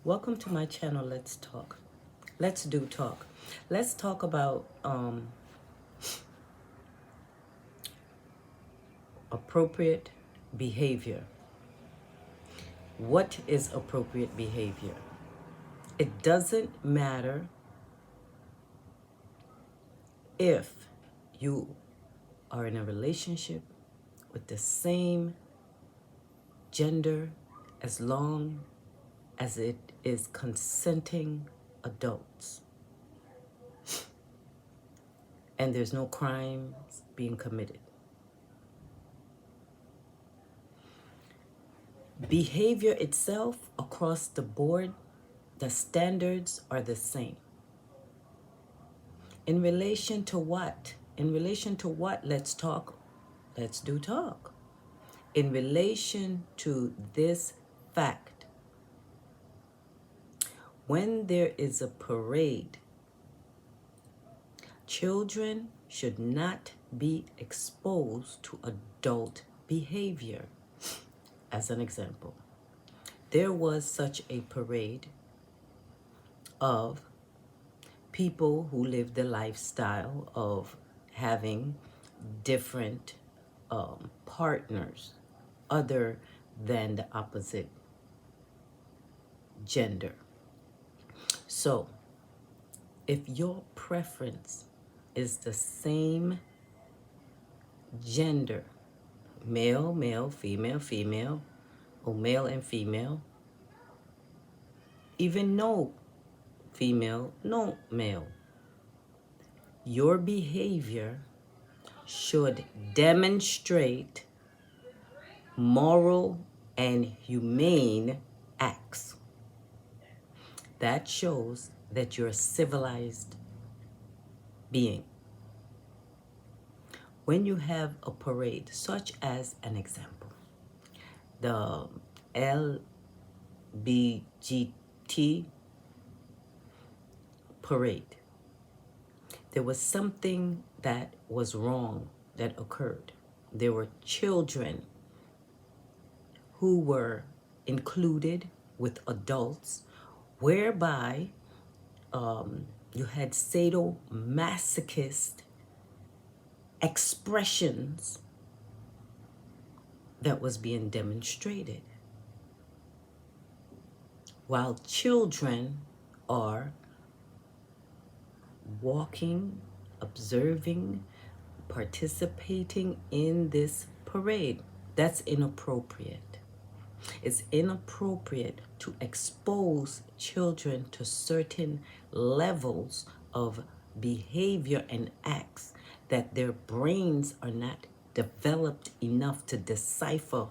Welcome to my channel. Let's talk. Let's do talk. Let's talk about appropriate behavior. What is appropriate behavior? It doesn't matter if you are in a relationship with the same gender, as long as it is consenting adults and there's no crimes being committed. Behavior itself across the board, the standards are the same. In relation to what? In relation to what? Let's talk. Let's do talk. In relation to this fact, when there is a parade, children should not be exposed to adult behavior. As an example, there was such a parade of people who lived the lifestyle of having different partners other than the opposite gender. So, if your preference is the same gender, male, male, female, female, or male and female, even no female, no male, your behavior should demonstrate moral and humane acts. That shows that you're a civilized being. When you have a parade, such as an example, the LBGT parade, there was something that was wrong that occurred. There were children who were included with adults, whereby you had sadomasochist expressions that was being demonstrated, while children are walking, observing, participating in this parade. That's inappropriate. It's inappropriate to expose children to certain levels of behavior and acts that their brains are not developed enough to decipher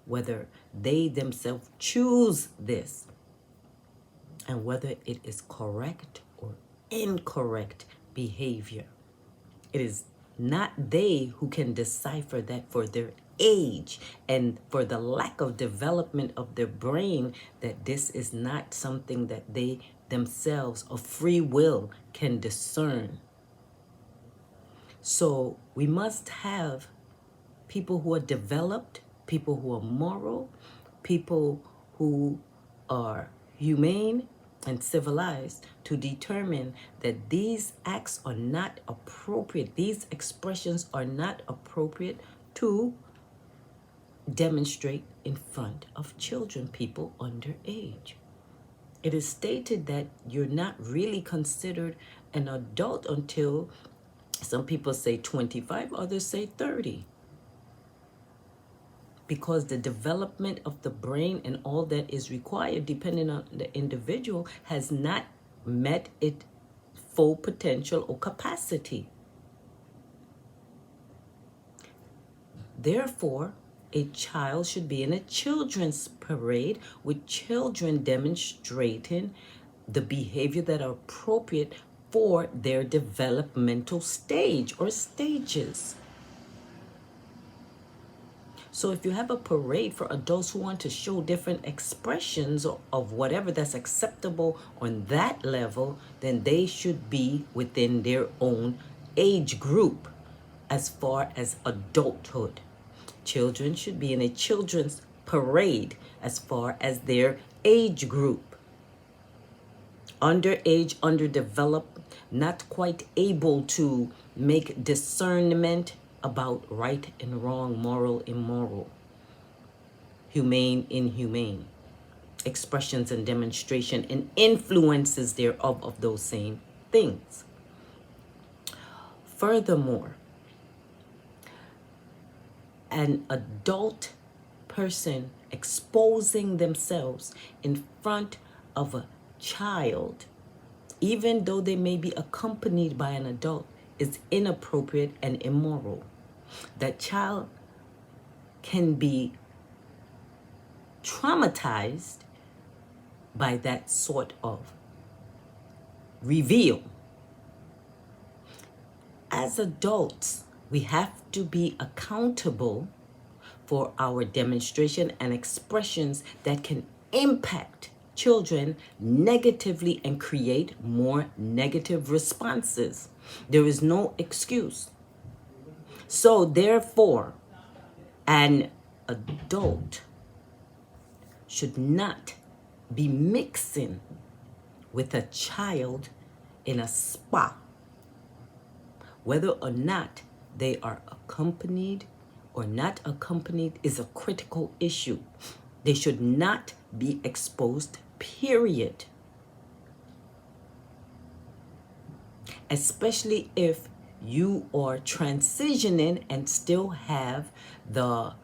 whether they themselves choose this and whether it is correct or incorrect behavior. It is not they who can decipher that for their age and for the lack of development of their brain, that this is not something that they themselves of free will can discern. So we must have people who are developed, people who are moral, people who are humane and civilized to determine that these acts are not appropriate, these expressions are not appropriate to demonstrate in front of children, people underage. It is stated that you're not really considered an adult until, some people say 25, others say 30. Because the development of the brain and all that is required, depending on the individual, has not met its full potential or capacity. Therefore, a child should be in a children's parade with children demonstrating the behavior that are appropriate for their developmental stage or stages. So if you have a parade for adults who want to show different expressions of whatever that's acceptable on that level, then they should be within their own age group as far as adulthood. Children should be in a children's parade as far as their age group. underage, underdeveloped, not quite able to make discernment about right and wrong, moral, immoral, humane, inhumane, expressions and demonstration and influences thereof of those same things. Furthermore, an adult person exposing themselves in front of a child, even though they may be accompanied by an adult, is inappropriate and immoral. That child can be traumatized by that sort of reveal. As adults, we have to be accountable for our demonstration and expressions that can impact children negatively and create more negative responses. There is no excuse. So therefore, an adult should not be mixing with a child in a spa, whether or not they are accompanied or not accompanied is a critical issue. They should not be exposed, period. Especially if you are transitioning and still have the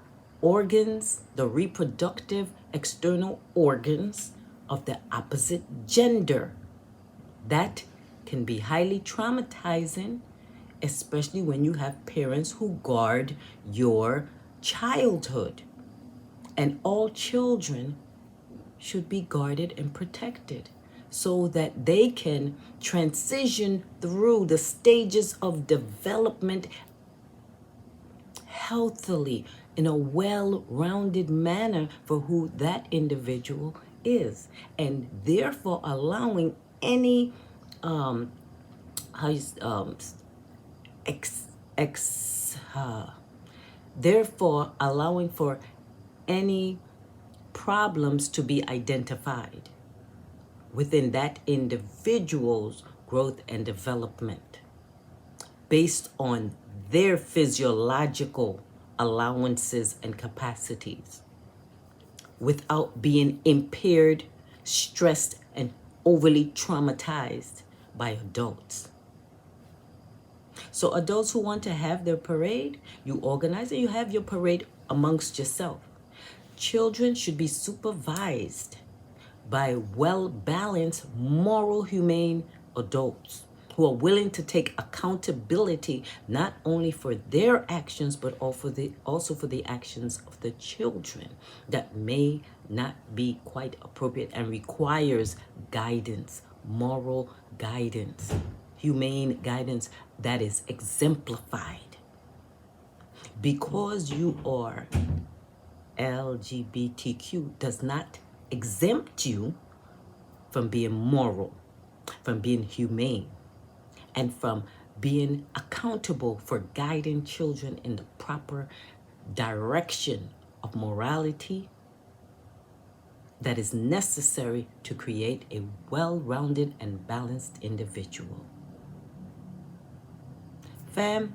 organs, the reproductive external organs of the opposite gender. That can be highly traumatizing, especially when you have parents who guard your childhood. And all children should be guarded and protected so that they can transition through the stages of development healthily in a well-rounded manner for who that individual is, and therefore allowing any therefore allowing for any problems to be identified within that individual's growth and development based on their physiological allowances and capacities without being impaired, stressed, and overly traumatized by adults. So adults who want to have their parade, you organize and you have your parade amongst yourself. Children should be supervised by well-balanced, moral, humane adults who are willing to take accountability not only for their actions, but also for the actions of the children that may not be quite appropriate and requires guidance, moral guidance, humane guidance that is exemplified. Because you are LGBTQ does not exempt you from being moral, from being humane, and from being accountable for guiding children in the proper direction of morality that is necessary to create a well-rounded and balanced individual. Fam,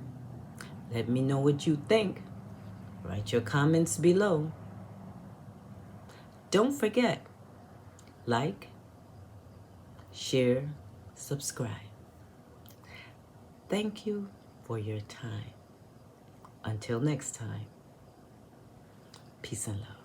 let me know what you think. Write your comments below. Don't forget, like, share, subscribe. Thank you for your time. Until next time, peace and love.